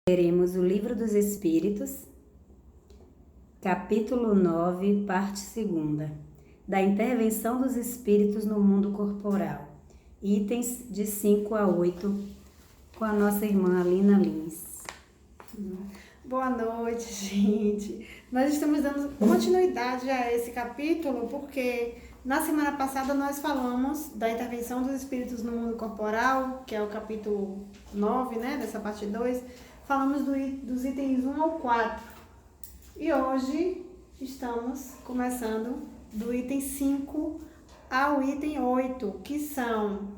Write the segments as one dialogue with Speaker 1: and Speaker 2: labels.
Speaker 1: Leremos o Livro dos Espíritos, capítulo 9, parte 2, da intervenção dos espíritos no mundo corporal, itens de 5 a 8, com a nossa irmã Alina Lins.
Speaker 2: Boa noite, gente. Nós estamos dando continuidade a esse capítulo porque na semana passada nós falamos da intervenção dos espíritos no mundo corporal, que é o capítulo 9, né, dessa parte 2. Falamos dos itens 1 ao 4. E hoje estamos começando do item 5 ao item 8, que são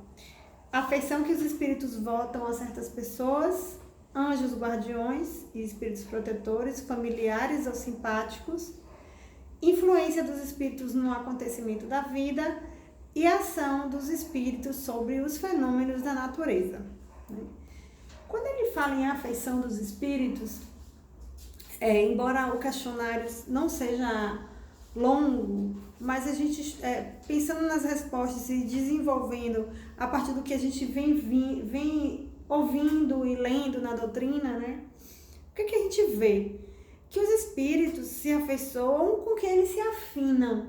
Speaker 2: a afeição que os espíritos votam a certas pessoas, anjos guardiões e espíritos protetores, familiares ou simpáticos, influência dos espíritos no acontecimento da vida e ação dos espíritos sobre os fenômenos da natureza. Quando ele fala em afeição dos espíritos, embora o questionário não seja longo, mas a gente, pensando nas respostas e desenvolvendo a partir do que a gente vem ouvindo e lendo na doutrina, né? O que a gente vê? Que os espíritos se afeiçoam com quem eles se afinam,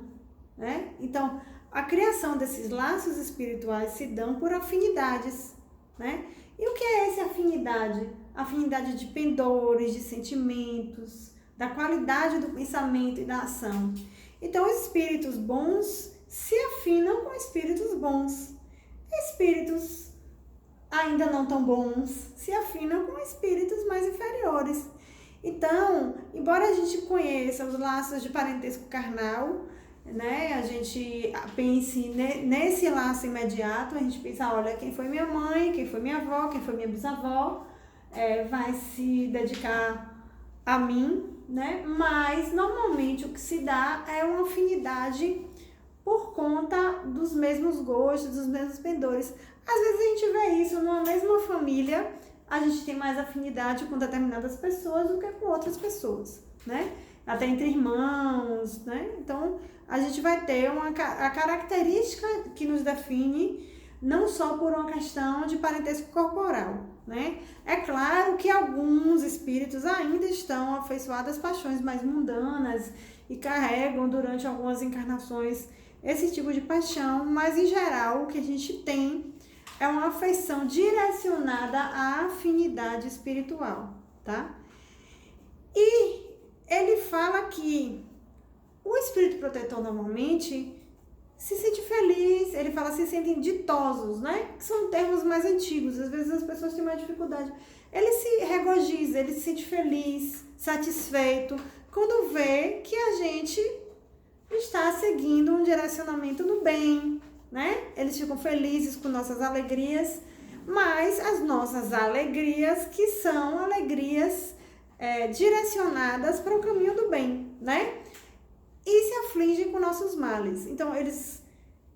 Speaker 2: né? Então, a criação desses laços espirituais se dão por afinidades, né? E o que é essa afinidade? Afinidade de pendores, de sentimentos, da qualidade do pensamento e da ação. Então, os espíritos bons se afinam com espíritos bons. Espíritos ainda não tão bons se afinam com espíritos mais inferiores. Então, embora a gente conheça os laços de parentesco carnal, né, a gente pense nesse laço imediato, a gente pensa, olha, quem foi minha mãe, quem foi minha avó, quem foi minha bisavó, vai se dedicar a mim, né? Mas normalmente o que se dá é uma afinidade por conta dos mesmos gostos, dos mesmos pendores. Às vezes a gente vê isso numa mesma família, a gente tem mais afinidade com determinadas pessoas do que com outras pessoas, né? Até entre irmãos, né? Então, a gente vai ter a característica que nos define não só por uma questão de parentesco corporal, né? É claro que alguns espíritos ainda estão afeiçoados às paixões mais mundanas e carregam durante algumas encarnações esse tipo de paixão, mas em geral o que a gente tem é uma afeição direcionada à afinidade espiritual, tá? E ele fala que o espírito protetor normalmente se sente feliz, ele fala se sentem ditosos, né? Que são termos mais antigos, às vezes as pessoas têm mais dificuldade. Ele se regozija, ele se sente feliz, satisfeito, quando vê que a gente está seguindo um direcionamento no bem, né? Eles ficam felizes com nossas alegrias, mas as nossas alegrias que são alegrias direcionadas para o caminho do bem, né? E se afligem com nossos males. Então, eles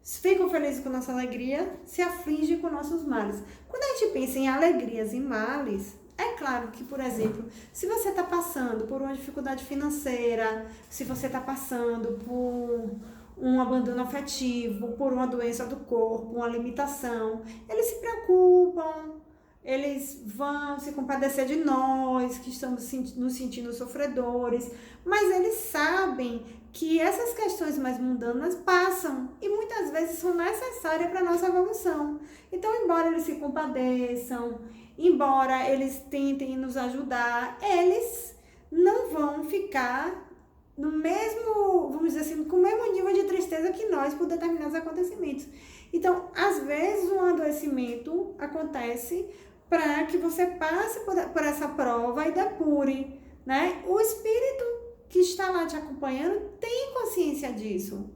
Speaker 2: ficam felizes com nossa alegria, se afligem com nossos males. Quando a gente pensa em alegrias e males, é claro que, por exemplo, se você está passando por uma dificuldade financeira, se você está passando por um abandono afetivo, por uma doença do corpo, uma limitação, eles se preocupam, eles vão se compadecer de nós, que estamos nos sentindo sofredores, mas eles sabem que essas questões mais mundanas passam e muitas vezes são necessárias para a nossa evolução. Então, embora eles se compadeçam, embora eles tentem nos ajudar, eles não vão ficar no mesmo, vamos dizer assim, com o mesmo nível de tristeza que nós por determinados acontecimentos. Então, às vezes, um adoecimento acontece para que você passe por essa prova e depure, né? O espírito que está lá te acompanhando tem consciência disso,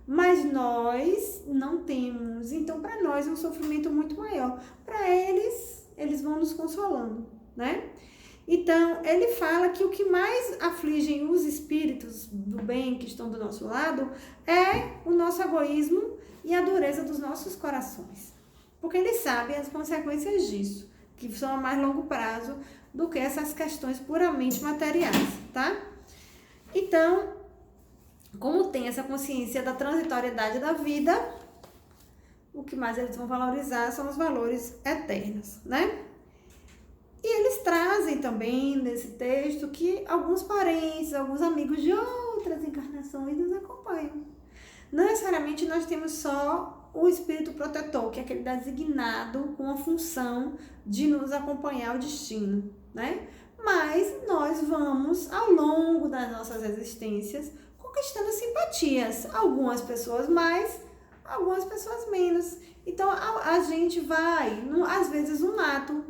Speaker 2: mas nós não temos. Então, para nós é um sofrimento muito maior. Para eles vão nos consolando, né? Então, ele fala que o que mais afligem os espíritos do bem que estão do nosso lado é o nosso egoísmo e a dureza dos nossos corações, porque eles sabem as consequências disso, que são a mais longo prazo do que essas questões puramente materiais, tá? Então, como tem essa consciência da transitoriedade da vida, o que mais eles vão valorizar são os valores eternos, né? E eles trazem também nesse texto que alguns parentes, alguns amigos de outras encarnações nos acompanham. Não necessariamente nós temos só o espírito protetor, que é aquele designado com a função de nos acompanhar ao destino, né? Mas nós vamos, ao longo das nossas existências, conquistando simpatias. Algumas pessoas mais, algumas pessoas menos. Então, a gente vai, às vezes, um ato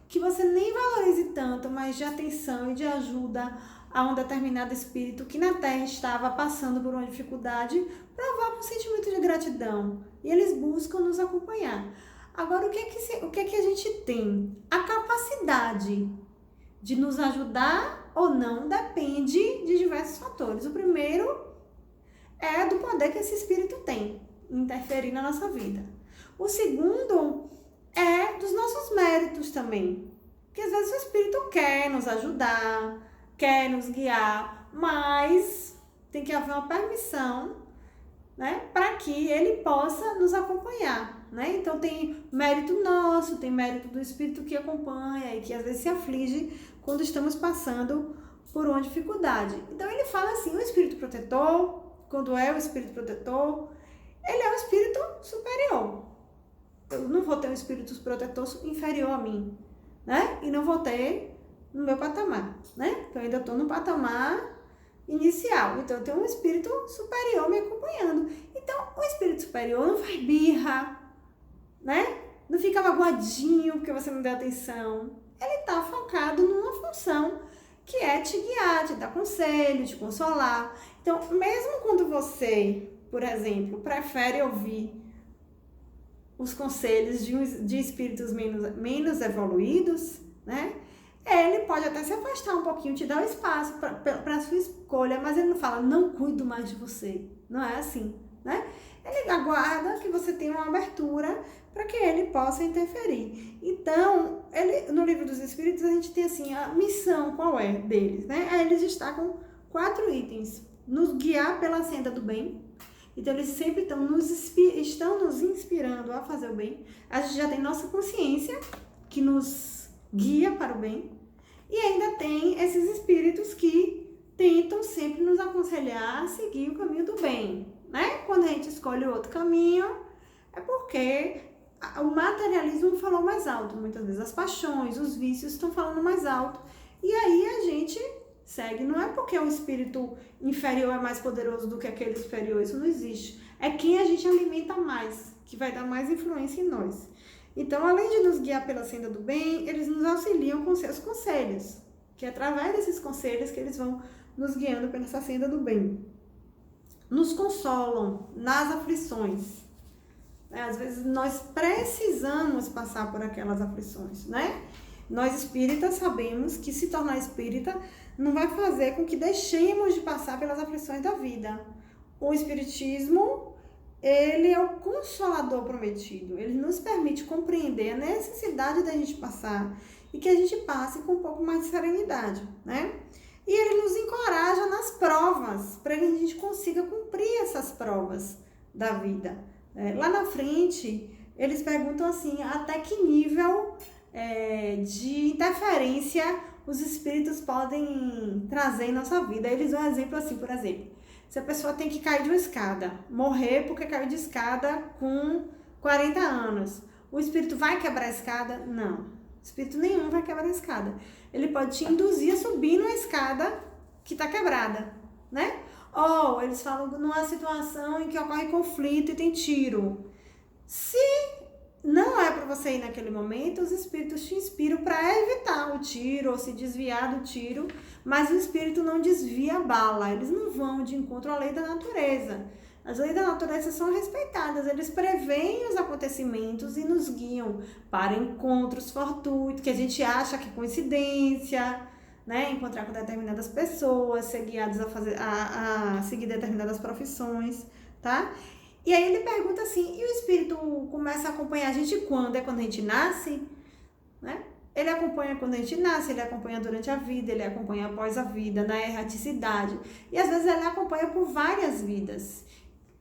Speaker 2: que você nem valorize tanto, mas de atenção e de ajuda a um determinado espírito que na Terra estava passando por uma dificuldade, provoca um sentimento de gratidão. E eles buscam nos acompanhar. Agora, o que é que a gente tem? A capacidade de nos ajudar ou não depende de diversos fatores. O primeiro é do poder que esse espírito tem em interferir na nossa vida. O segundo é dos nossos méritos também. Porque às vezes o espírito quer nos ajudar, quer nos guiar, mas tem que haver uma permissão, né, para que ele possa nos acompanhar, né? Então tem mérito nosso, tem mérito do espírito que acompanha e que às vezes se aflige quando estamos passando por uma dificuldade. Então ele fala assim, o espírito protetor, quando é o espírito protetor, ele é um espírito superior. Eu não vou ter um espírito protetor inferior a mim, né? E não vou ter no meu patamar, né? Eu ainda estou no patamar inicial. Então, eu tenho um espírito superior me acompanhando. Então, o espírito superior não faz birra, né? Não fica magoadinho porque você não deu atenção. Ele está focado numa função que é te guiar, te dar conselho, te consolar. Então, mesmo quando você, por exemplo, prefere ouvir os conselhos de espíritos menos evoluídos, né? Ele pode até se afastar um pouquinho, te dar um espaço para a sua escolha, mas ele não fala, não cuido mais de você. Não é assim, né? Ele aguarda que você tenha uma abertura para que ele possa interferir. Então, no livro dos Espíritos, a gente tem assim, a missão qual é deles, né? Aí eles destacam 4 itens. Nos guiar pela senda do bem. Então, eles sempre estão nos inspirando a fazer o bem. A gente já tem nossa consciência que nos guia para o bem. E ainda tem esses espíritos que tentam sempre nos aconselhar a seguir o caminho do bem, né? Quando a gente escolhe outro caminho, é porque o materialismo falou mais alto. Muitas vezes as paixões, os vícios estão falando mais alto. E aí a gente segue. Não é porque o espírito inferior é mais poderoso do que aquele superior. Isso não existe. É quem a gente alimenta mais, que vai dar mais influência em nós. Então, além de nos guiar pela senda do bem, eles nos auxiliam com seus conselhos, que é através desses conselhos que eles vão nos guiando pela essa senda do bem. Nos consolam nas aflições. Às vezes, nós precisamos passar por aquelas aflições, né? Nós espíritas sabemos que se tornar espírita não vai fazer com que deixemos de passar pelas aflições da vida. O espiritismo, ele é o consolador prometido. Ele nos permite compreender a necessidade da gente passar e que a gente passe com um pouco mais de serenidade, né? E ele nos encoraja nas provas, para que a gente consiga cumprir essas provas da vida. Lá na frente, eles perguntam assim, até que nível de interferência os espíritos podem trazer em nossa vida. Eles dão um exemplo assim, por exemplo, se a pessoa tem que cair de uma escada, morrer porque caiu de escada com 40 anos, o espírito vai quebrar a escada? Não, espírito nenhum vai quebrar a escada. Ele pode te induzir a subir numa escada que está quebrada, né? Ou eles falam numa situação em que ocorre conflito e tem tiro. Se não é para você ir naquele momento, os espíritos te inspiram para evitar o tiro ou se desviar do tiro, mas o espírito não desvia a bala, eles não vão de encontro à lei da natureza. As leis da natureza são respeitadas, eles preveem os acontecimentos e nos guiam para encontros fortuitos, que a gente acha que é coincidência, né? Encontrar com determinadas pessoas, ser guiados a seguir determinadas profissões, tá? E aí ele pergunta assim, e o espírito começa a acompanhar a gente quando? É quando a gente nasce? Né? Ele acompanha quando a gente nasce, ele acompanha durante a vida, ele acompanha após a vida, na erraticidade. E às vezes ele acompanha por várias vidas.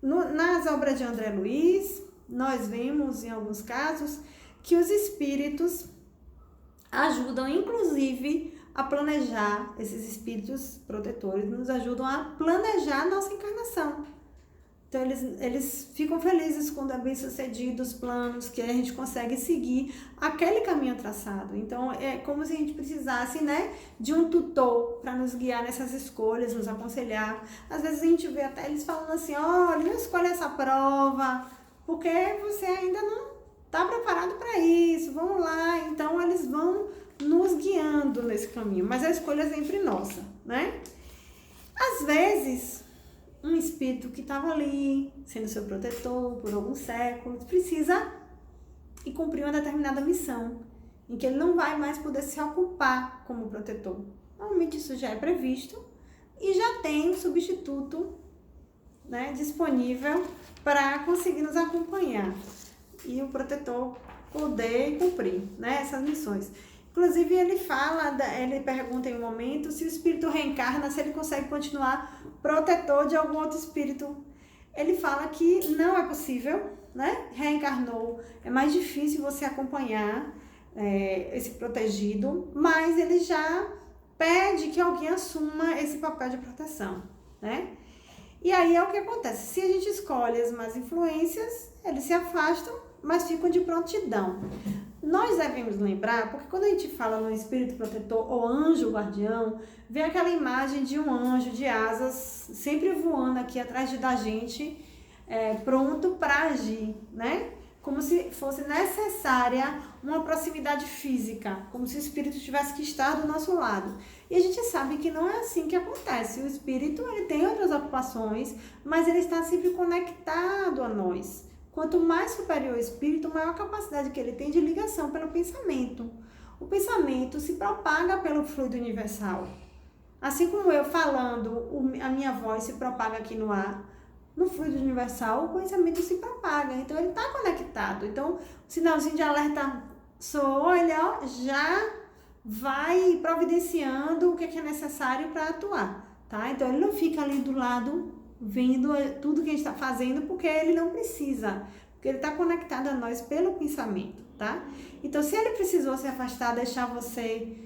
Speaker 2: Nas obras de André Luiz, nós vemos em alguns casos que os espíritos ajudam, inclusive, a planejar, esses espíritos protetores nos ajudam a planejar a nossa encarnação. Então, eles ficam felizes quando é bem sucedido os planos, que a gente consegue seguir aquele caminho traçado. Então, é como se a gente precisasse, né, de um tutor para nos guiar nessas escolhas, nos aconselhar. Às vezes a gente vê até eles falando assim, olha, não escolha essa prova, porque você ainda não está preparado para isso, vamos lá. Então, eles vão nos guiando nesse caminho, mas a escolha é sempre nossa, né? Às vezes, um espírito que estava ali, sendo seu protetor por alguns séculos, precisa ir cumprir uma determinada missão, em que ele não vai mais poder se ocupar como protetor. Normalmente isso já é previsto e já tem um substituto, né, disponível para conseguir nos acompanhar e o protetor poder cumprir, né, essas missões. Inclusive, ele pergunta em um momento se o espírito reencarna, se ele consegue continuar protetor de algum outro espírito. Ele fala que não é possível, né? Reencarnou, é mais difícil você acompanhar esse protegido, mas ele já pede que alguém assuma esse papel de proteção, né? E aí é o que acontece. Se a gente escolhe as más influências, eles se afastam, mas ficam de prontidão. Nós devemos lembrar, porque quando a gente fala no espírito protetor ou anjo guardião, vem aquela imagem de um anjo de asas sempre voando aqui atrás da gente, pronto para agir, né? Como se fosse necessária uma proximidade física, como se o espírito tivesse que estar do nosso lado. E a gente sabe que não é assim que acontece. O espírito, ele tem outras ocupações, mas ele está sempre conectado a nós. Quanto mais superior o espírito, maior a capacidade que ele tem de ligação pelo pensamento. O pensamento se propaga pelo fluido universal. Assim como eu falando, a minha voz se propaga aqui no ar, no fluido universal, o pensamento se propaga. Então, ele está conectado. Então, o sinalzinho de alerta soou, ele já vai providenciando o que é necessário para atuar, tá? Então, ele não fica ali do lado vendo tudo que a gente está fazendo, porque ele não precisa, porque ele está conectado a nós pelo pensamento, tá? Então, se ele precisou se afastar, deixar você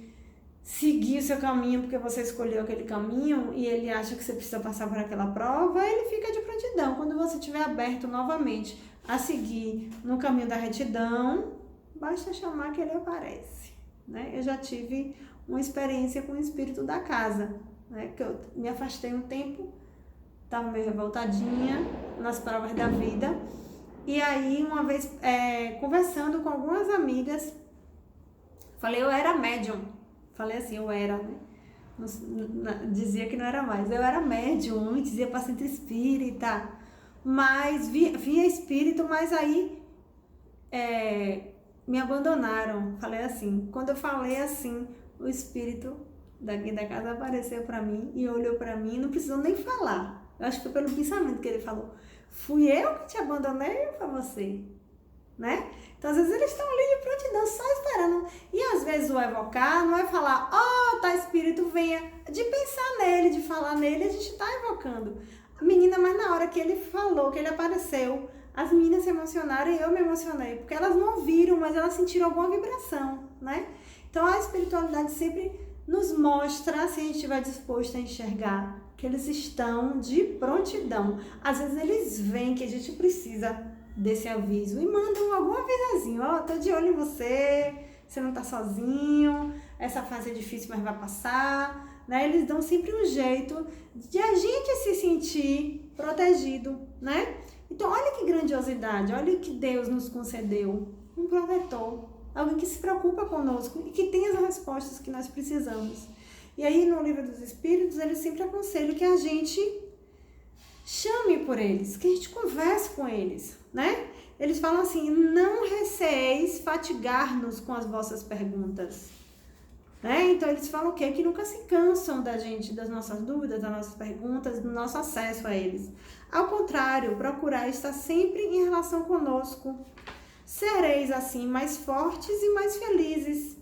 Speaker 2: seguir o seu caminho, porque você escolheu aquele caminho, e ele acha que você precisa passar por aquela prova, ele fica de prontidão. Quando você estiver aberto novamente a seguir no caminho da retidão, basta chamar que ele aparece, né? Eu já tive uma experiência com o espírito da casa, né? Que eu me afastei um tempo, estava meio revoltadinha nas provas da vida. E aí, uma vez, conversando com algumas amigas, falei, eu era médium. Falei assim, eu era, né? Dizia que não era mais. Eu era médium, antes ia para centro espírita. Mas via espírito, mas aí me abandonaram. Falei assim, quando eu falei assim, o espírito daqui da casa apareceu para mim e olhou para mim, não precisou nem falar. Eu acho que foi pelo pensamento que ele falou. Fui eu que te abandonei ou foi você? Né? Então, às vezes, eles estão ali de prontidão, só esperando. E, às vezes, o evocar não é falar, tá, espírito, venha. De pensar nele, de falar nele, a gente está evocando. A menina, mas na hora que ele falou, que ele apareceu, as meninas se emocionaram e eu me emocionei. Porque elas não viram, mas elas sentiram alguma vibração, né? Então, a espiritualidade sempre nos mostra, se a gente estiver disposto a enxergar, que eles estão de prontidão. Às vezes eles veem que a gente precisa desse aviso e mandam algum avisazinho, tô de olho em você, você não tá sozinho, essa fase é difícil, mas vai passar, né? Eles dão sempre um jeito de a gente se sentir protegido, né? Então, olha que grandiosidade, olha o que Deus nos concedeu, um protetor, alguém que se preocupa conosco e que tem as respostas que nós precisamos. E aí, no Livro dos Espíritos, eles sempre aconselham que a gente chame por eles, que a gente converse com eles, né? Eles falam assim, não receeis fatigar-nos com as vossas perguntas, né? Então, eles falam o quê? Que nunca se cansam da gente, das nossas dúvidas, das nossas perguntas, do nosso acesso a eles. Ao contrário, procurar estar sempre em relação conosco. Sereis, assim, mais fortes e mais felizes.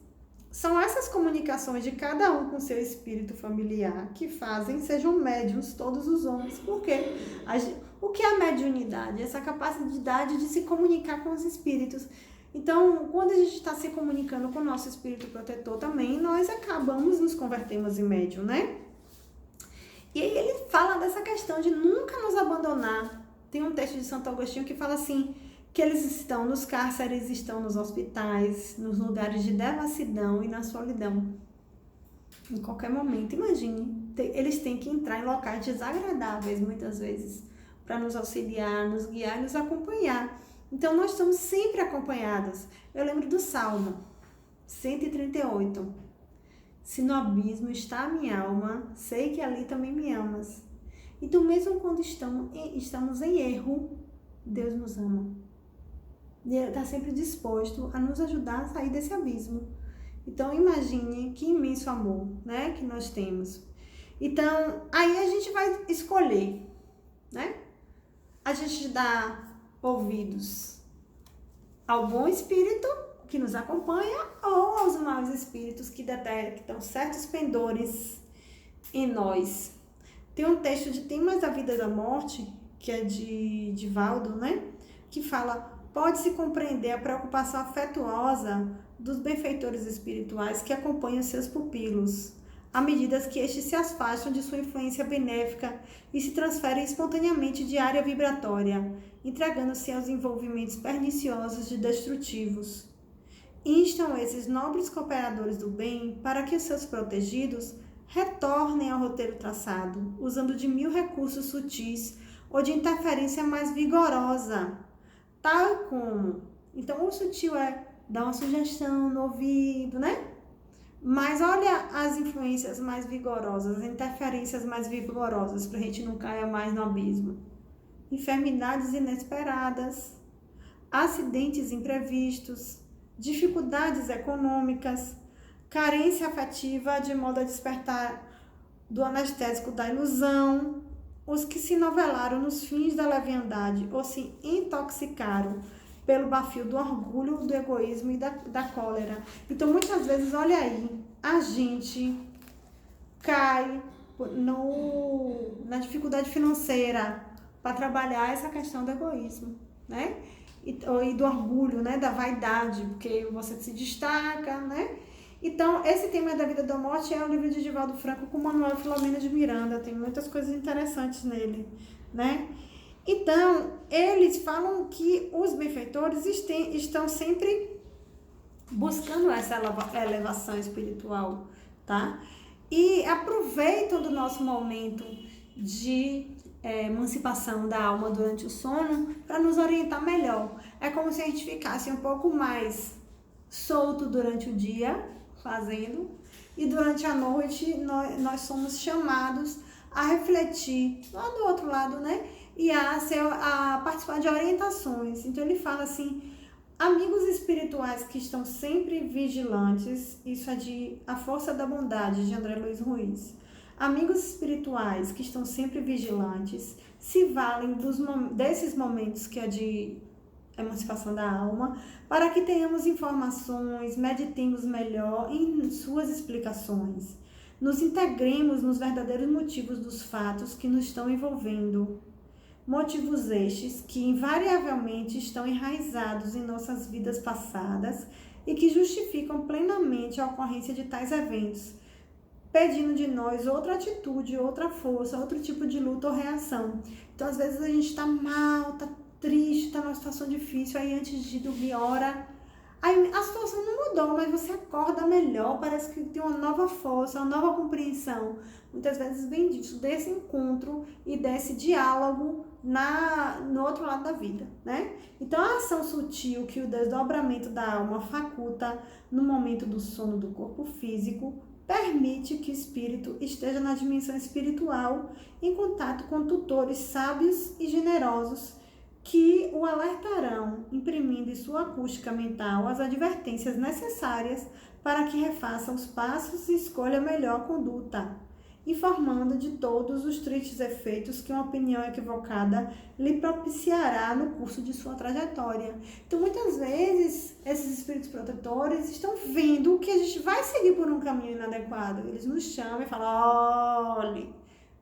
Speaker 2: São essas comunicações de cada um com seu espírito familiar que fazem sejam médiuns todos os homens. Por quê? O que é a mediunidade? Essa capacidade de se comunicar com os espíritos. Então, quando a gente está se comunicando com o nosso espírito protetor também, nós acabamos nos convertemos em médium, né? E aí ele fala dessa questão de nunca nos abandonar. Tem um texto de Santo Agostinho que fala assim, que eles estão nos cárceres, estão nos hospitais, nos lugares de devassidão e na solidão. Em qualquer momento, imagine, eles têm que entrar em locais desagradáveis muitas vezes para nos auxiliar, nos guiar e nos acompanhar. Então nós estamos sempre acompanhados. Eu lembro do Salmo 138. Se no abismo está a minha alma, sei que ali também me amas. Então mesmo quando estamos em erro, Deus nos ama. E Ele está sempre disposto a nos ajudar a sair desse abismo. Então imagine que imenso amor, né, que nós temos. Então aí a gente vai escolher, né? A gente dá ouvidos ao bom espírito que nos acompanha ou aos maus espíritos que detectam certos pendores em nós. Tem um texto de Temas da Vida e da Morte, que é de Divaldo, né? Que fala, pode-se compreender a preocupação afetuosa dos benfeitores espirituais que acompanham seus pupilos, à medida que estes se afastam de sua influência benéfica e se transferem espontaneamente de área vibratória, entregando-se aos envolvimentos perniciosos e destrutivos. Instam esses nobres cooperadores do bem para que os seus protegidos retornem ao roteiro traçado, usando de 1000 recursos sutis ou de interferência mais vigorosa, tal como... Então, o sutil é dar uma sugestão no ouvido, né? Mas olha as influências mais vigorosas, as interferências mais vigorosas, para a gente não cair mais no abismo. Enfermidades inesperadas, acidentes imprevistos, dificuldades econômicas, carência afetiva de modo a despertar do anestésico da ilusão, os que se novelaram nos fins da leviandade ou se intoxicaram pelo bafio do orgulho, do egoísmo e da cólera. Então, muitas vezes, olha aí, a gente cai na dificuldade financeira para trabalhar essa questão do egoísmo, né? E do orgulho, né? Da vaidade, porque você se destaca, né? Então, esse tema da vida e da morte é o livro de Divaldo Franco com Manuel Filomeno de Miranda. Tem muitas coisas interessantes nele, né? Então, eles falam que os benfeitores estão sempre buscando essa elevação espiritual, tá? E aproveitam do nosso momento de emancipação da alma durante o sono para nos orientar melhor. É como se a gente ficasse um pouco mais solto durante o dia, fazendo, e durante a noite nós somos chamados a refletir lá do outro lado, né? E a participar de orientações. Então ele fala assim, amigos espirituais que estão sempre vigilantes, isso é de A Força da Bondade, de André Luiz Ruiz. Amigos espirituais que estão sempre vigilantes, se valem desses momentos que é de emancipação da alma, para que tenhamos informações, meditemos melhor em suas explicações, nos integremos nos verdadeiros motivos dos fatos que nos estão envolvendo. Motivos estes que invariavelmente estão enraizados em nossas vidas passadas e que justificam plenamente a ocorrência de tais eventos, pedindo de nós outra atitude, outra força, outro tipo de luta ou reação. Então, às vezes a gente está mal, está triste, está numa situação difícil, aí antes de dormir, ora, aí a situação não mudou, mas você acorda melhor, parece que tem uma nova força, uma nova compreensão. Muitas vezes vem disso, desse encontro e desse diálogo no outro lado da vida, né? Então, a ação sutil que o desdobramento da alma faculta no momento do sono do corpo físico permite que o espírito esteja na dimensão espiritual em contato com tutores sábios e generosos que o alertarão, imprimindo em sua acústica mental as advertências necessárias para que refaça os passos e escolha a melhor conduta, informando de todos os tristes efeitos que uma opinião equivocada lhe propiciará no curso de sua trajetória. Então, muitas vezes, esses espíritos protetores estão vendo que a gente vai seguir por um caminho inadequado. Eles nos chamam e falam, olhe,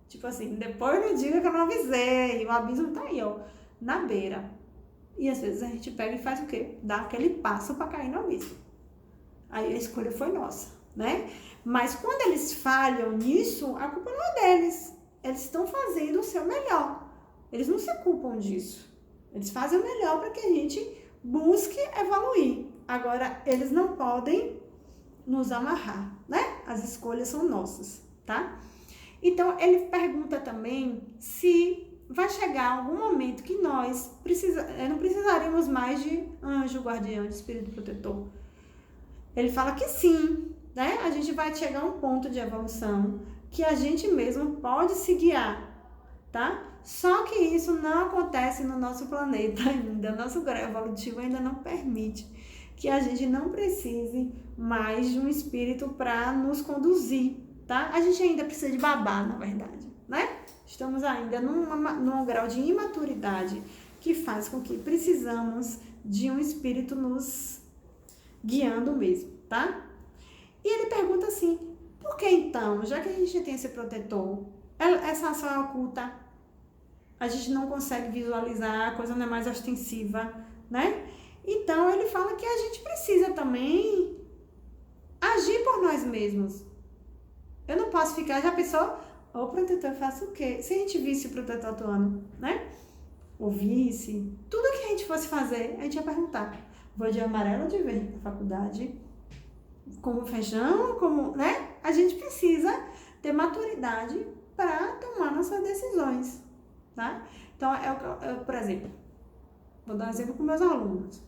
Speaker 2: tipo assim, depois não diga que eu não avisei, o abismo tá aí, ó, na beira. E às vezes a gente pega e faz o quê? Dá aquele passo para cair no abismo. Aí a escolha foi nossa, né? Mas quando eles falham nisso, a culpa não é deles. Eles estão fazendo o seu melhor. Eles não se culpam disso. Eles fazem o melhor para que a gente busque evoluir. Agora, eles não podem nos amarrar, né? As escolhas são nossas, tá? Então, ele pergunta também se vai chegar algum momento que nós não precisaremos mais de anjo, guardião, de espírito protetor. Ele fala que sim, né? A gente vai chegar a um ponto de evolução que a gente mesmo pode se guiar, tá? Só que isso não acontece no nosso planeta ainda. Nosso grau evolutivo ainda não permite que a gente não precise mais de um espírito para nos conduzir, tá? A gente ainda precisa de babá, na verdade, né? Estamos ainda num grau de imaturidade que faz com que precisamos de um espírito nos guiando mesmo, tá? E ele pergunta assim, por que então, já que a gente tem esse protetor, essa ação é oculta, a gente não consegue visualizar, a coisa não é mais ostensiva, né? Então, ele fala que a gente precisa também agir por nós mesmos. Eu não posso ficar, já pensou, o protetor faz o quê? Se a gente visse o protetor atuando, né? Ou visse, tudo que a gente fosse fazer, a gente ia perguntar, vou de amarelo ou de verde para a faculdade? Como feijão, como, né? A gente precisa ter maturidade para tomar nossas decisões, tá? Então, por exemplo, vou dar um exemplo com meus alunos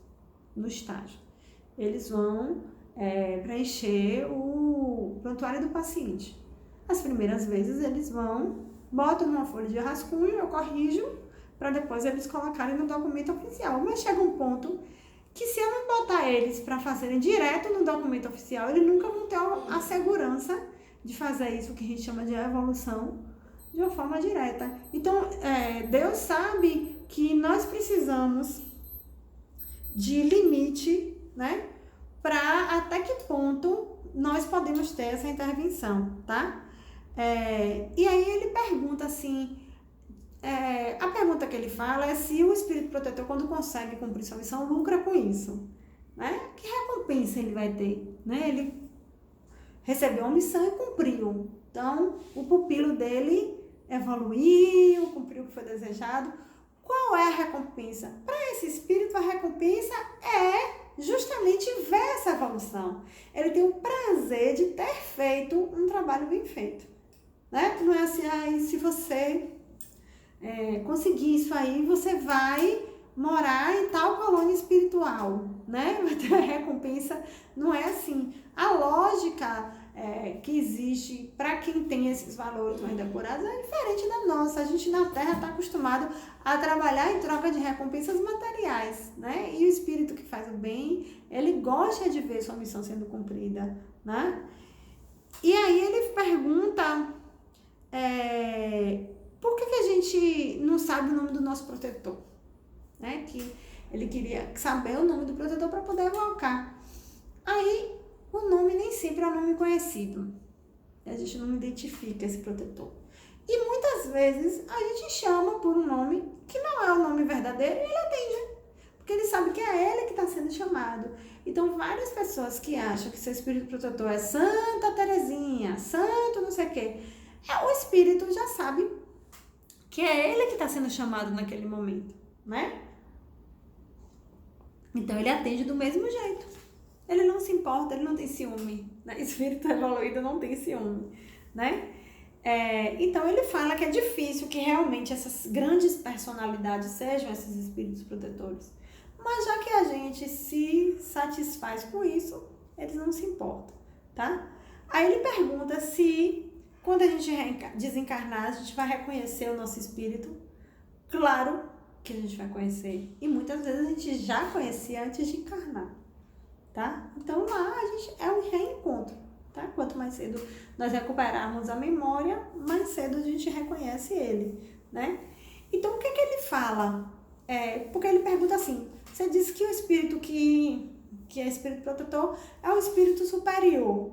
Speaker 2: no estágio. Eles vão preencher o prontuário do paciente. As primeiras vezes eles botam numa folha de rascunho, eu corrijo, para depois eles colocarem no documento oficial. Mas chega um ponto que se eu não botar eles para fazerem direto no documento oficial, eles nunca vão ter a segurança de fazer isso que a gente chama de evolução de uma forma direta. Então, Deus sabe que nós precisamos de limite, né? Para até que ponto nós podemos ter essa intervenção, tá? E aí ele pergunta assim, a pergunta que ele fala é se o espírito protetor, quando consegue cumprir sua missão, lucra com isso, né? Que recompensa ele vai ter, né? Ele recebeu a missão e cumpriu. Então, o pupilo dele evoluiu, cumpriu o que foi desejado. Qual é a recompensa? Para esse espírito, a recompensa é justamente ver essa evolução. Ele tem o prazer de ter feito um trabalho bem feito, né? Não é assim, se você conseguir isso aí, você vai morar em tal colônia espiritual, né? Vai ter a recompensa. Não é assim. A lógica que existe para quem tem esses valores mais depurados é diferente da nossa. A gente na Terra está acostumado a trabalhar em troca de recompensas materiais, né? E o espírito que faz o bem, ele gosta de ver sua missão sendo cumprida, né? E aí ele pergunta por que a gente não sabe o nome do nosso protetor, né? Que ele queria saber o nome do protetor para poder evocar. Aí o nome nem sempre é um nome conhecido. A gente não identifica esse protetor. E muitas vezes a gente chama por um nome que não é o nome verdadeiro e ele atende. Porque ele sabe que é ele que está sendo chamado. Então, várias pessoas que acham que seu espírito protetor é Santa Terezinha, santo não sei o quê, o espírito já sabe que é ele que está sendo chamado naquele momento, né? Então, ele atende do mesmo jeito. Ele não se importa, ele não tem ciúme, né? Espírito evoluído não tem ciúme, né? Então, ele fala que é difícil que realmente essas grandes personalidades sejam esses espíritos protetores. Mas já que a gente se satisfaz com isso, eles não se importam, tá? Aí ele pergunta se, quando a gente desencarnar, a gente vai reconhecer o nosso espírito. Claro que a gente vai conhecer. E muitas vezes a gente já conhecia antes de encarnar, tá? Então lá a gente é um reencontro, tá? Quanto mais cedo nós recuperarmos a memória, mais cedo a gente reconhece ele, né? Então o que ele fala? Porque ele pergunta assim, você disse que o espírito que é espírito protetor é um espírito superior.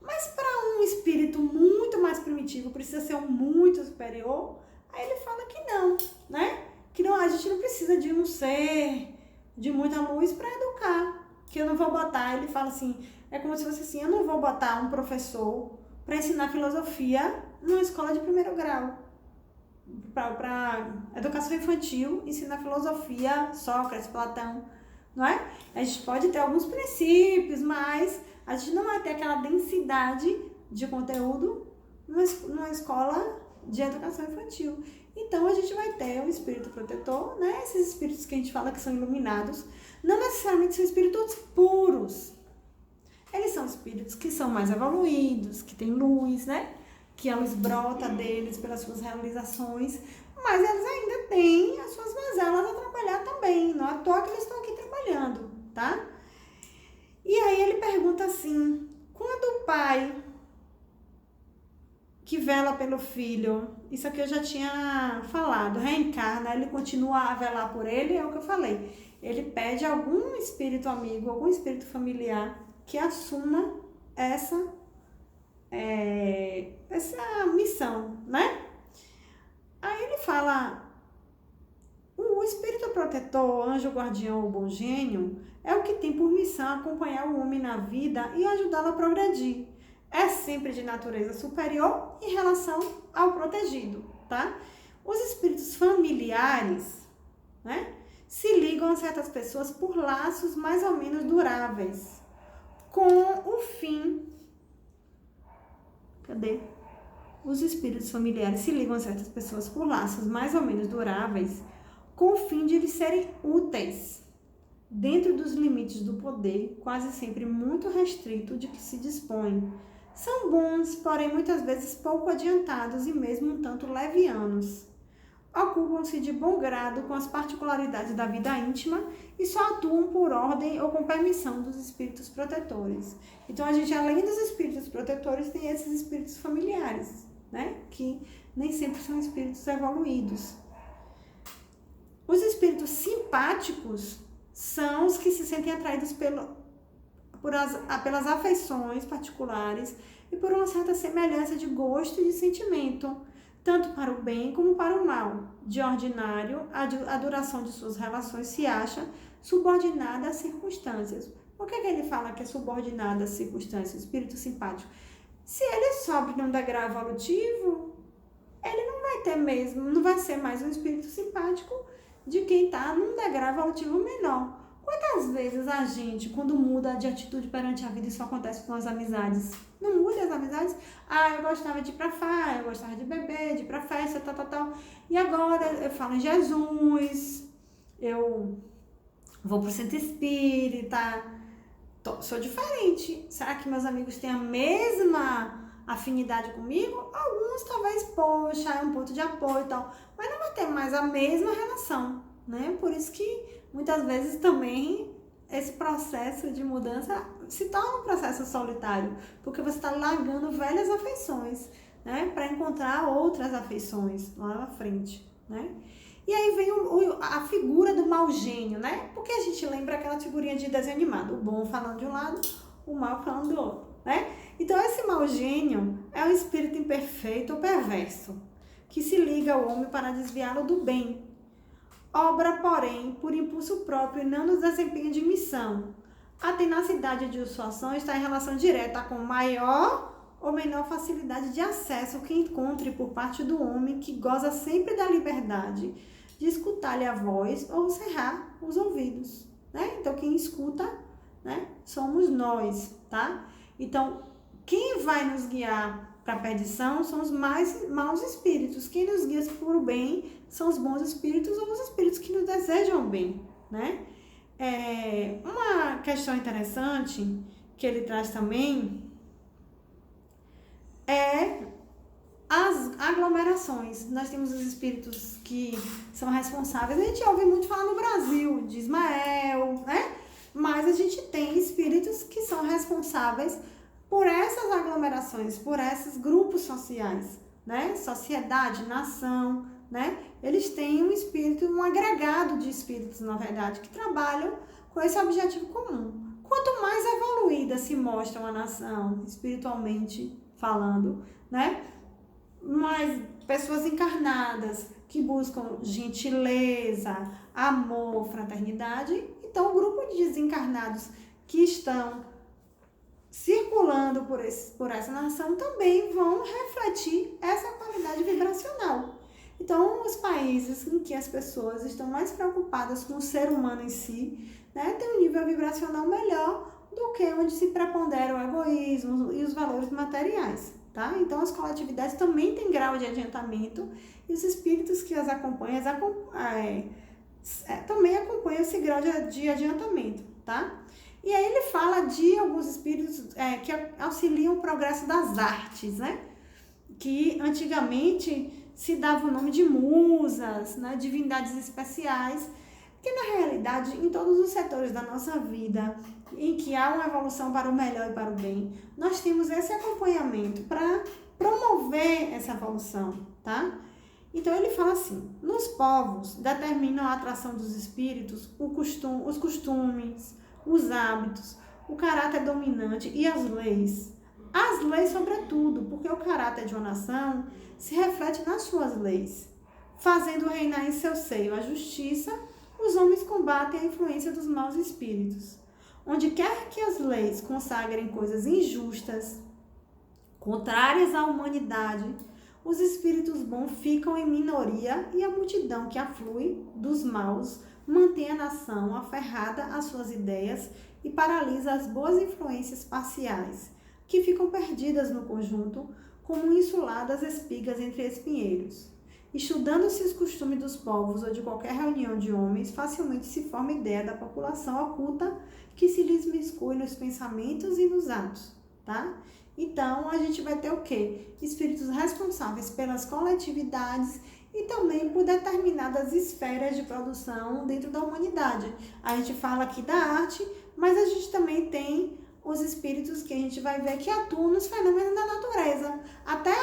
Speaker 2: Mas para um espírito muito mais primitivo, precisa ser um muito superior? Aí ele fala que não, né? que não, a gente não precisa de um ser de muita luz para educar. Que eu não vou botar, ele fala assim, é como se fosse assim, eu não vou botar um professor para ensinar filosofia numa escola de primeiro grau. Para educação infantil, ensinar filosofia, Sócrates, Platão, não é? A gente pode ter alguns princípios, mas a gente não vai ter aquela densidade de conteúdo numa escola de educação infantil. Então, a gente vai ter o espírito protetor, né? Esses espíritos que a gente fala que são iluminados, não necessariamente são espíritos puros. Eles são espíritos que são mais evoluídos, que têm luz, né? Que a luz brota deles pelas suas realizações, mas eles ainda têm as suas mazelas a trabalhar também. Não é à toa que eles estão aqui trabalhando, tá? E aí ele pergunta assim, quando o pai que vela pelo filho, isso aqui eu já tinha falado, reencarna, ele continua a velar por ele, é o que eu falei. Ele pede a algum espírito amigo, algum espírito familiar que assuma essa missão, né? Aí ele fala, o espírito protetor, anjo guardião ou bom gênio, é o que tem por missão acompanhar o homem na vida e ajudá-lo a progredir. É sempre de natureza superior em relação ao protegido, tá? Os espíritos familiares, né, se ligam a certas pessoas por laços mais ou menos duráveis, com o fim... Cadê? Os espíritos familiares se ligam a certas pessoas por laços mais ou menos duráveis, com o fim de lhes serem úteis, dentro dos limites do poder, quase sempre muito restrito de que se dispõe. São bons, porém muitas vezes pouco adiantados e mesmo um tanto levianos. Ocupam-se de bom grado com as particularidades da vida íntima e só atuam por ordem ou com permissão dos espíritos protetores. Então, a gente, além dos espíritos protetores, tem esses espíritos familiares, né? Que nem sempre são espíritos evoluídos. Os espíritos simpáticos são os que se sentem atraídos pelas afeições particulares e por uma certa semelhança de gosto e de sentimento, tanto para o bem como para o mal. De ordinário, a duração de suas relações se acha subordinada às circunstâncias. Por que ele fala que é subordinada às circunstâncias, espírito simpático? Se ele sobe num degrau evolutivo, ele não vai ser mais um espírito simpático de quem está num degrau evolutivo menor. Quantas vezes a gente, quando muda de atitude perante a vida, isso acontece com as amizades? Não muda as amizades? Ah, eu gostava de ir pra farra, eu gostava de beber, de ir pra festa, tal. E agora eu falo em Jesus, eu vou pro centro espírita, sou diferente. Será que meus amigos têm a mesma afinidade comigo? Alguns talvez, poxa, é um ponto de apoio e tal, mas não vai ter mais a mesma relação, né? Por isso que muitas vezes também esse processo de mudança se torna um processo solitário, porque você está largando velhas afeições, né, para encontrar outras afeições lá na frente, né? E aí vem a figura do mau gênio, né? Porque a gente lembra aquela figurinha de desenho animado, o bom falando de um lado, o mal falando do outro, né? Então esse mau gênio é um espírito imperfeito ou perverso, que se liga ao homem para desviá-lo do bem. Obra, porém, por impulso próprio e não no desempenho de missão. A tenacidade de sua ação está em relação direta com maior ou menor facilidade de acesso que encontre por parte do homem que goza sempre da liberdade de escutar-lhe a voz ou cerrar os ouvidos, né? Então, quem escuta, né, somos nós, tá? Então, quem vai nos guiar para a perdição são os mais maus espíritos. Quem nos guia para o bem são os bons espíritos ou os espíritos que nos desejam bem, né? Uma questão interessante que ele traz também é as aglomerações. Nós temos os espíritos que são responsáveis, a gente ouve muito falar no Brasil, de Ismael, né? Mas a gente tem espíritos que são responsáveis por essas aglomerações, por esses grupos sociais, né? Sociedade, nação, né? Eles têm um espírito, um agregado de espíritos, na verdade, que trabalham com esse objetivo comum. Quanto mais evoluída se mostra uma nação, espiritualmente falando, né? Mais pessoas encarnadas que buscam gentileza, amor, fraternidade. Então, o grupo de desencarnados que estão circulando por essa nação também vão refletir essa qualidade vibracional. Então, os países em que as pessoas estão mais preocupadas com o ser humano em si, né, têm um nível vibracional melhor do que onde se prepondera o egoísmo e os valores materiais. Tá? Então, as coletividades também têm grau de adiantamento e os espíritos que as acompanham também acompanham esse grau de adiantamento. Tá? E aí ele fala de alguns espíritos que auxiliam o progresso das artes, né? Que antigamente se dava o nome de musas, né? Divindades especiais, que na realidade, em todos os setores da nossa vida, em que há uma evolução para o melhor e para o bem, nós temos esse acompanhamento para promover essa evolução, tá? Então ele fala assim, nos povos determinam a atração dos espíritos, os costumes, os hábitos, o caráter dominante e as leis. As leis sobretudo, porque o caráter de uma nação se reflete nas suas leis. Fazendo reinar em seu seio a justiça, os homens combatem a influência dos maus espíritos. Onde quer que as leis consagrem coisas injustas, contrárias à humanidade, os espíritos bons ficam em minoria e a multidão que aflui dos maus mantém a nação aferrada às suas ideias e paralisa as boas influências parciais, que ficam perdidas no conjunto como insuladas espigas entre espinheiros. Estudando-se os costumes dos povos ou de qualquer reunião de homens, facilmente se forma ideia da população oculta que se lhes miscui nos pensamentos e nos atos, tá? Então, a gente vai ter o quê? Espíritos responsáveis pelas coletividades e também por determinadas esferas de produção dentro da humanidade. A gente fala aqui da arte, mas a gente também tem os espíritos que a gente vai ver que atuam nos fenômenos da natureza. Até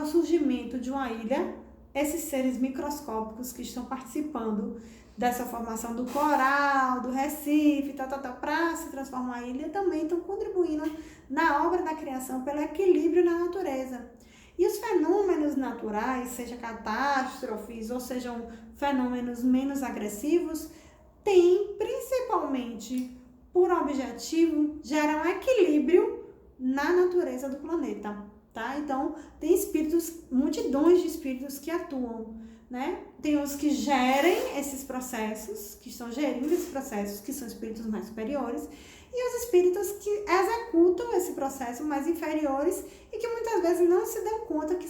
Speaker 2: o surgimento de uma ilha, esses seres microscópicos que estão participando dessa formação do coral, do Recife, para se transformar em ilha, também estão contribuindo na obra da criação pelo equilíbrio na natureza. E os fenômenos naturais, seja catástrofes ou sejam fenômenos menos agressivos, têm principalmente por objetivo gerar um equilíbrio na natureza do planeta, tá? Então, tem espíritos, multidões de espíritos que atuam, né? Tem os que gerem esses processos, que estão gerindo esses processos, que são espíritos mais superiores, e os espíritos que executam esse processo mais inferiores e que muitas vezes não se dão conta que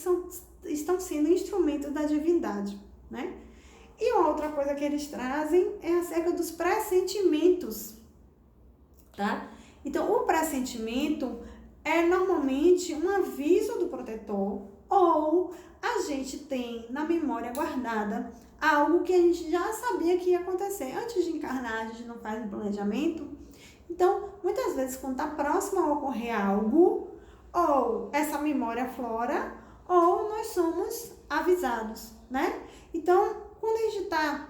Speaker 2: estão sendo instrumentos da divindade, né? E outra coisa que eles trazem é acerca dos pressentimentos, tá? Então, o pressentimento é normalmente um aviso do protetor ou a gente tem na memória guardada algo que a gente já sabia que ia acontecer. Antes de encarnar, a gente não faz um planejamento. Então, muitas vezes, quando está próximo a ocorrer algo, ou essa memória aflora, ou nós somos avisados, né? Então, quando a gente está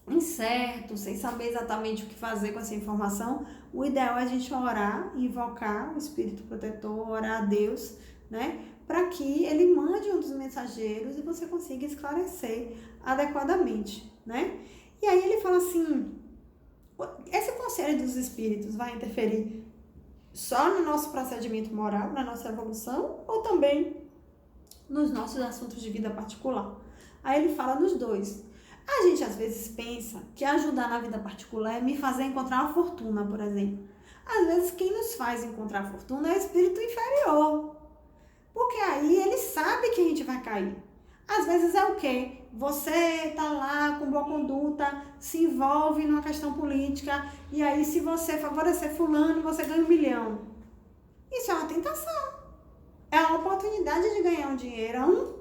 Speaker 2: incerto, sem saber exatamente o que fazer com essa informação, o ideal é a gente orar, invocar o Espírito Protetor, orar a Deus, né? Para que ele mande um dos mensageiros e você consiga esclarecer adequadamente, né? E aí ele fala assim, esse conselho dos espíritos vai interferir só no nosso procedimento moral, na nossa evolução, ou também nos nossos assuntos de vida particular? Aí ele fala nos dois. A gente às vezes pensa que ajudar na vida particular é me fazer encontrar uma fortuna, por exemplo. Às vezes quem nos faz encontrar a fortuna é o espírito inferior. Porque aí ele sabe que a gente vai cair. Às vezes é o quê? Você tá lá com boa conduta, se envolve numa questão política, e aí se você favorecer fulano, você ganha 1 milhão. Isso é uma tentação. É uma oportunidade de ganhar um dinheiro,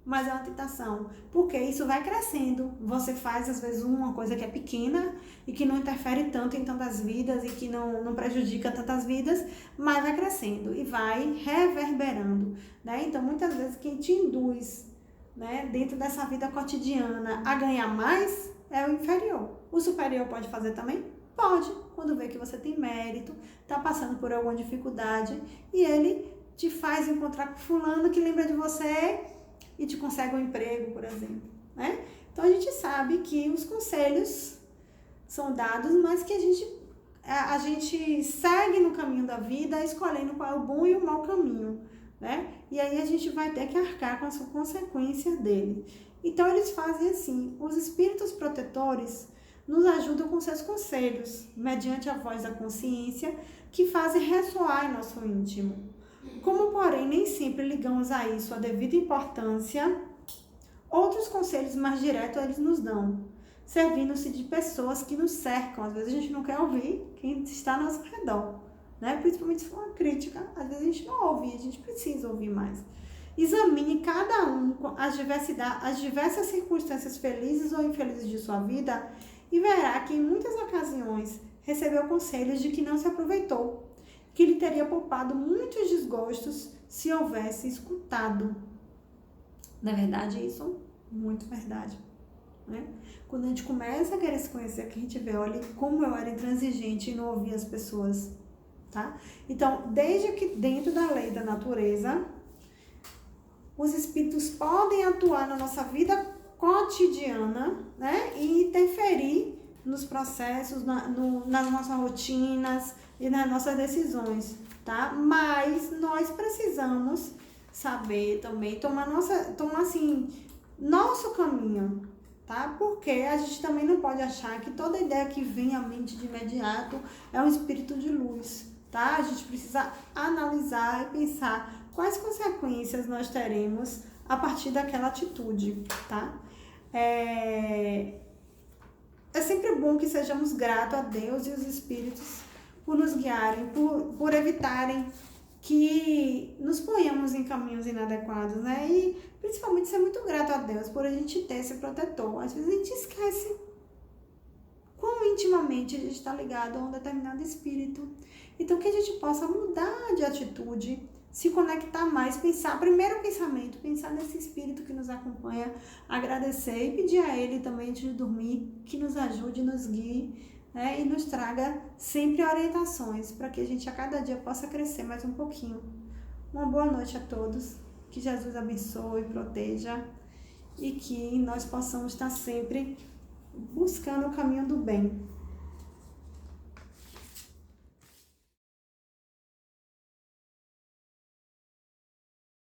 Speaker 2: mas é uma tentação, porque isso vai crescendo. Você faz, às vezes, uma coisa que é pequena e que não interfere tanto em tantas vidas e que não prejudica tantas vidas, mas vai crescendo e vai reverberando, né? Então, muitas vezes, quem te induz, né, dentro dessa vida cotidiana a ganhar mais é o inferior. O superior pode fazer também? Pode, quando vê que você tem mérito, está passando por alguma dificuldade e ele te faz encontrar com fulano que lembra de você e te consegue um emprego, por exemplo, né? Então a gente sabe que os conselhos são dados, mas que a gente segue no caminho da vida, escolhendo qual é o bom e o mau caminho, né? E aí a gente vai ter que arcar com as consequências dele. Então eles fazem assim, os espíritos protetores nos ajudam com seus conselhos, mediante a voz da consciência, que fazem ressoar em nosso íntimo. Como, porém, nem sempre ligamos a isso a devida importância, outros conselhos mais diretos eles nos dão, servindo-se de pessoas que nos cercam. Às vezes a gente não quer ouvir quem está ao nosso redor, né? Principalmente se for uma crítica, às vezes a gente não ouve, a gente precisa ouvir mais. Examine cada um as diversas circunstâncias felizes ou infelizes de sua vida e verá que em muitas ocasiões recebeu conselhos de que não se aproveitou, que lhe teria poupado muitos desgostos se houvesse escutado. Na verdade, isso é muito verdade, né? Quando a gente começa a querer se conhecer, que a gente vê, olha como eu era intransigente e não ouvia as pessoas, tá? Então, desde que dentro da lei da natureza, os espíritos podem atuar na nossa vida cotidiana, né? E interferir nos processos, nas nossas rotinas e nas nossas decisões, tá? Mas nós precisamos saber também tomar assim, nosso caminho, tá? Porque a gente também não pode achar que toda ideia que vem à mente de imediato é um espírito de luz, tá? A gente precisa analisar e pensar quais consequências nós teremos a partir daquela atitude, tá? É sempre bom que sejamos gratos a Deus e os espíritos por nos guiarem, por evitarem que nos ponhamos em caminhos inadequados, né? E principalmente ser muito grato a Deus por a gente ter esse protetor. Às vezes a gente esquece quão intimamente a gente está ligado a um determinado espírito. Então que a gente possa mudar de atitude, se conectar mais, pensar, primeiro pensamento, pensar nesse espírito que nos acompanha, agradecer e pedir a ele também antes de dormir que nos ajude, nos guie, né, e nos traga sempre orientações para que a gente a cada dia possa crescer mais um pouquinho. Uma boa noite a todos, que Jesus abençoe, proteja e que nós possamos estar sempre buscando o caminho do bem.